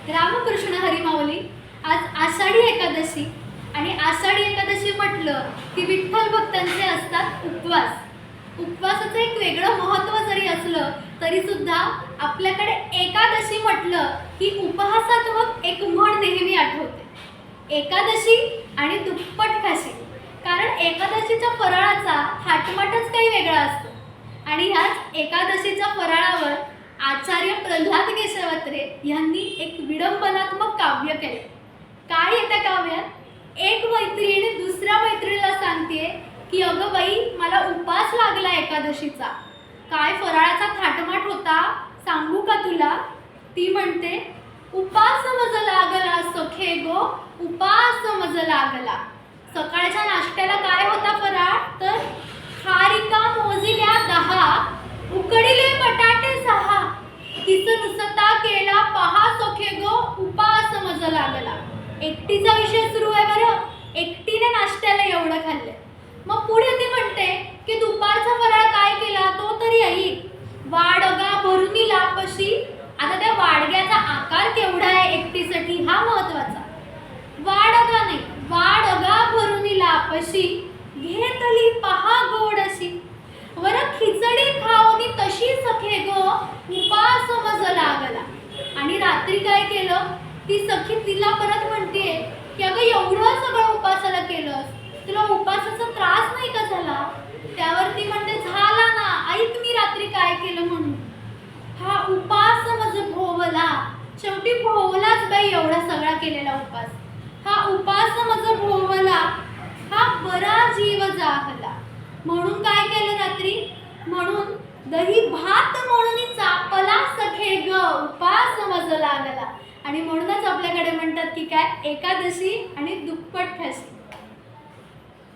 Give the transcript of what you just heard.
रामकृष्ण हरी माऊली. आज आषाढी एकादशी आणि आषाढी एकादशी म्हटलं की विठ्ठल भक्तांचे असतात उपवास. उपवासाचं एक वेगळं महत्त्व जरी असलं तरी सुद्धा आपल्याकडे एकादशी म्हटलं की उपहासात्मक एक म्हण नेहमी आठवते, एकादशी आणि दुप्पट खाशी. कारण एकादशीच्या फराळाचा थाटमाटच काही वेगळा असतो. आणि ह्याच एकादशीच्या फराळावर आचार्य प्रल्हाद केशवत्रे यांनी एक विडंबनात्मक काव्य केले. काय आहे त्या काव्यात? एक मैत्रीण दुसऱ्या मैत्रिणीला सांगते की अगं बाई, मला उपास लागला एकादशीचा, काय फराळाचा थाटमाट होता सांगू का तुला? ती म्हणते, उपास मज लागला सखे गो, उपास मज लागला. सकाळच्या नाश्त्याला काय होता फराळ? तर खारिका मोजिल्या 10, उकडीले बटाटे 6, किस नुसता केला पहा सखे गो, उपास मज लागला. एकटीचा विषय सुरू आहे बरं, एकटीने नाश्त्याला एवढं खाल्लं. मग पुढे ती म्हणते की दुपारचा फराळ काय केला तो तरी ऐक, वाडगा भरून लापशी. आता त्या वाडग्याचा आकार केवढा आहे एकटीसाठी हा महत्वाचा. वाडगा नाही, वाडगा भरून लापशी, घेतली पहा गोडशी. वर खिचडी खाऊनी तशी सखे गो, उपास मज लागला. आणि रात्री काय केलं? ती सखी तिला परत म्हणते की अगं, एवढं सगळं उपासाला केलंस, तुला उपासाचा त्रास नाही का झाला? त्यावर ती म्हणते, झाला ना, ऐक मी रात्री काय केलं म्हणून. हा उपास मज भोवला. शेवटी भोवलाच बाई एवढा सगळा केलेला उपास. हा उपास मज भोवला, हा बरा जीव जाहला. म्हणून काय केलं रात्री? म्हणून दही भात म्हणून चापला सखे ग, उपास मज लागला. आणि म्हणूनच आपल्याकडे म्हणतात की काय, एकादशी आणि दुप्पट खाशी.